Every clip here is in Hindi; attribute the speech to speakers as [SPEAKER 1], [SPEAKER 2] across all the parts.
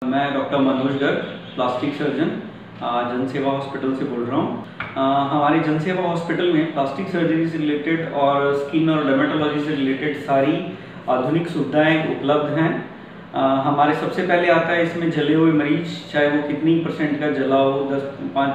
[SPEAKER 1] मैं doctor Manoj Garg, plastic surgeon, जनसेवा हॉस्पिटल से बोल रहा हूँ। हमारे जनसेवा हॉस्पिटल में प्लास्टिक सर्जरी से रिलेटेड और स्किन और डर्मेटोलॉजी से रिलेटेड सारी आधुनिक सुविधाएं उपलब्ध हैं। हमारे सबसे पहले आता है इसमें जले हुए मरीज, चाहे वो कितनी परसेंट का जला हो,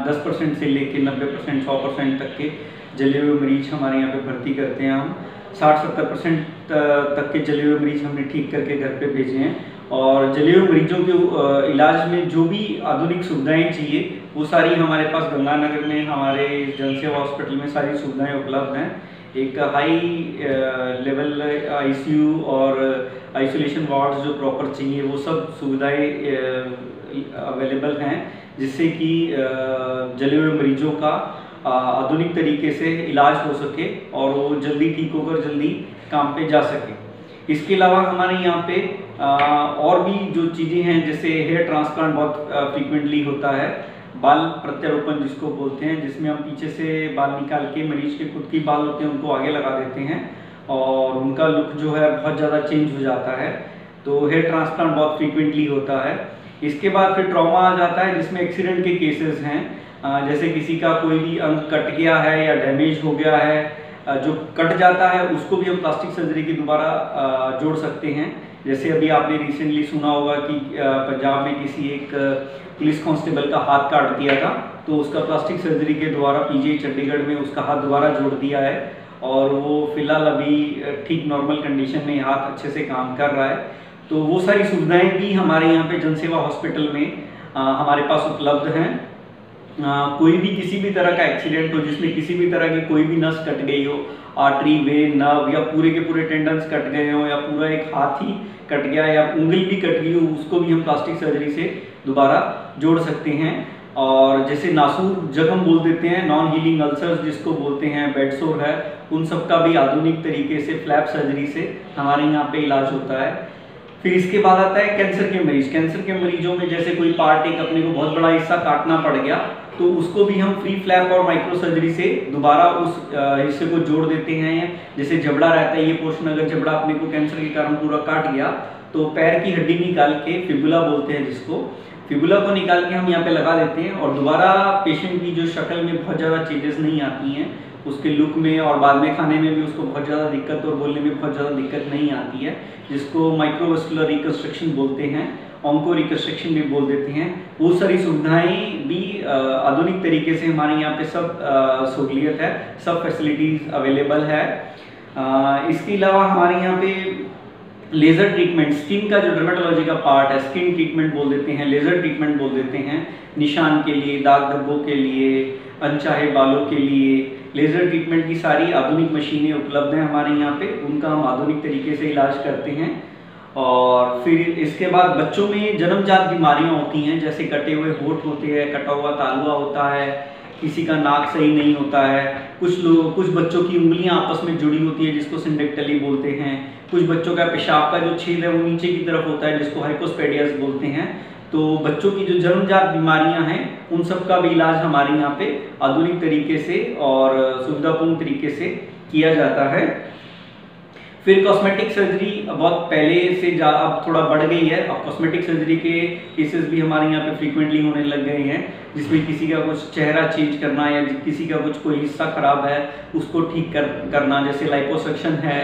[SPEAKER 1] 10% से लेके 90%, 100% तक के जले हुए मरीज हमारे यहाँ पे भर्ती करते हैं। हम 60-70% तक के जले हुए मरीज हमने ठीक करके घर पे भेजे हैं। और जले हुए मरीजों के इलाज में जो भी आधुनिक सुविधाएं चाहिए वो सारी हमारे पास गंगानगर में हमारे जनसेवा हॉस्पिटल में सारी सुविधाएं उपलब्ध हैं। एक हाई लेवल आईसीयू और आइसोलेशन वार्ड्स जो प्रॉपर चाहिए वो सब सुविधाएं अवेलेबल हैं, जिससे कि जले हुए मरीजों का आधुनिक तरीके से इलाज हो सके और वो जल्दी ठीक होकर जल्दी काम पे जा सके। इसके अलावा हमारे यहाँ पे और भी जो चीज़ें हैं, जैसे हेयर ट्रांसप्लांट बहुत फ्रीक्वेंटली होता है, बाल प्रत्यारोपण जिसको बोलते हैं, जिसमें हम पीछे से बाल निकाल के मरीज के खुद की बाल होते हैं उनको आगे लगा देते हैं और उनका लुक जो है बहुत ज़्यादा चेंज हो जाता है। तो हेयर ट्रांसप्लांट बहुत फ्रीक्वेंटली होता है। इसके बाद फिर ट्रॉमा आ जाता है, जिसमें एक्सीडेंट के केसेस हैं, जैसे किसी का कोई भी अंग कट गया है या डैमेज हो गया है, जो कट जाता है उसको भी हम प्लास्टिक सर्जरी के दोबारा जोड़ सकते हैं। जैसे अभी आपने रिसेंटली सुना होगा कि पंजाब में किसी एक पुलिस कांस्टेबल का हाथ काट दिया था, तो उसका प्लास्टिक सर्जरी के द्वारा पीजीआई चंडीगढ़ में उसका हाथ दोबारा जोड़ दिया है और वो फिलहाल अभी ठीक नॉर्मल कंडीशन में हाथ अच्छे से काम कर रहा है। तो वो सारी सुविधाएं भी हमारे यहाँ पे जनसेवा हॉस्पिटल में हमारे पास उपलब्ध हैं। कोई भी किसी भी तरह का एक्सीडेंट हो जिसमें किसी भी तरह की कोई भी नस कट गई हो, आर्टरी, वेन, नर्व या पूरे के पूरे टेंडन्स कट गए हो या पूरा एक हाथ ही कट गया या उंगली भी कट गई हो, उसको भी हम प्लास्टिक सर्जरी से दोबारा जोड़ सकते हैं। और जैसे नासूर जख्म बोल देते हैं, नॉन हीलिंग अल्सर्स जिसको बोलते हैं, बेड सोर है, उन सब का भी आधुनिक तरीके से फ्लैप सर्जरी से हमारे यहाँ पे इलाज होता है। फिर इसके बाद आता है कैंसर के मरीज। कैंसर के मरीजों में जैसे कोई पार्ट एक अपने को बहुत बड़ा हिस्सा काटना पड़ गया, तो उसको भी हम फ्री फ्लैप और माइक्रो सर्जरी से दोबारा उस हिस्से को जोड़ देते हैं। जैसे जबड़ा रहता है, ये पोर्शन अगर जबड़ा अपने को कैंसर के कारण पूरा काट गया तो पैर की हड्डी निकाल के, फिबुला बोलते हैं जिसको, फिबुला को निकाल के हम यहाँ पे लगा देते हैं और दोबारा पेशेंट की जो शक्ल में बहुत ज़्यादा चेंजेस नहीं आती हैं, उसके लुक में और बाद में खाने में भी उसको बहुत ज़्यादा दिक्कत और बोलने में बहुत ज़्यादा दिक्कत नहीं आती है, जिसको माइक्रोवेस्कुलर रिकंस्ट्रक्शन बोलते हैं, ऑन्को रिकंस्ट्रक्शन भी बोल देते हैं। वो सारी सुविधाएं भी आधुनिक तरीके से हमारे यहाँ पे सब सहूलियत है, सब फैसिलिटीज़ अवेलेबल है। इसके अलावा हमारे यहाँ पे लेज़र ट्रीटमेंट, स्किन का जो डर्मेटोलॉजी का पार्ट है, स्किन ट्रीटमेंट बोल देते हैं, लेज़र ट्रीटमेंट बोल देते हैं, निशान के लिए, दाग धब्बों के लिए, अनचाहे बालों के लिए लेज़र ट्रीटमेंट की सारी आधुनिक मशीनें उपलब्ध हैं हमारे यहाँ पे, उनका हम आधुनिक तरीके से इलाज करते हैं। और फिर इसके बाद बच्चों में जन्मजात बीमारियाँ होती हैं, जैसे कटे हुए होंठ होते हैं, कटा हुआ तालुआ होता है, किसी का नाक सही नहीं होता है, कुछ बच्चों की उंगलियां आपस में जुड़ी होती है जिसको सिंडेक्टली बोलते हैं, कुछ बच्चों का पेशाब का जो छेद है वो नीचे की तरफ होता है जिसको हाइपोस्पेडियास बोलते हैं। तो बच्चों की जो जन्मजात बीमारियां हैं उन सब का भी इलाज हमारे यहाँ पे आधुनिक तरीके से और सुविधापूर्ण तरीके से किया जाता है। फिर कॉस्मेटिक सर्जरी बहुत पहले से अब थोड़ा बढ़ गई है। अब कॉस्मेटिक सर्जरी के केसेस भी हमारे यहाँ पे फ्रीक्वेंटली होने लग गए हैं, जिसमें किसी का कुछ चेहरा चेंज करना या किसी का कुछ कोई हिस्सा खराब है उसको ठीक करना, जैसे लाइपोसक्शन है,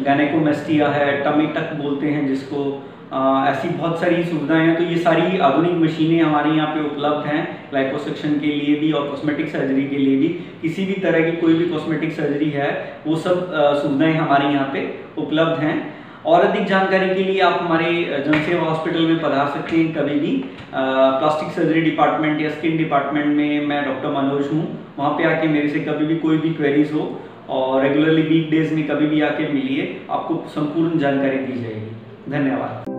[SPEAKER 1] गायनेकोमेस्टिया है, टमी टक बोलते हैं जिसको, ऐसी बहुत सारी सुविधाएं हैं। तो ये सारी आधुनिक मशीनें हमारे यहाँ पे उपलब्ध हैं लाइपोसक्शन के लिए भी और कॉस्मेटिक सर्जरी के लिए भी। किसी भी तरह की कोई भी कॉस्मेटिक सर्जरी है वो सब सुविधाएं हमारे यहाँ पे उपलब्ध हैं। और अधिक जानकारी के लिए आप हमारे जनसेवा हॉस्पिटल में पधार सकते हैं कभी भी। प्लास्टिक सर्जरी डिपार्टमेंट या स्किन डिपार्टमेंट में मैं डॉक्टर मनोज हूँ, वहाँ पे आके मेरे से कभी भी कोई भी क्वेरीज हो और रेगुलरली वीकडेज में कभी भी आके मिलिए, आपको संपूर्ण जानकारी दी जाएगी। धन्यवाद।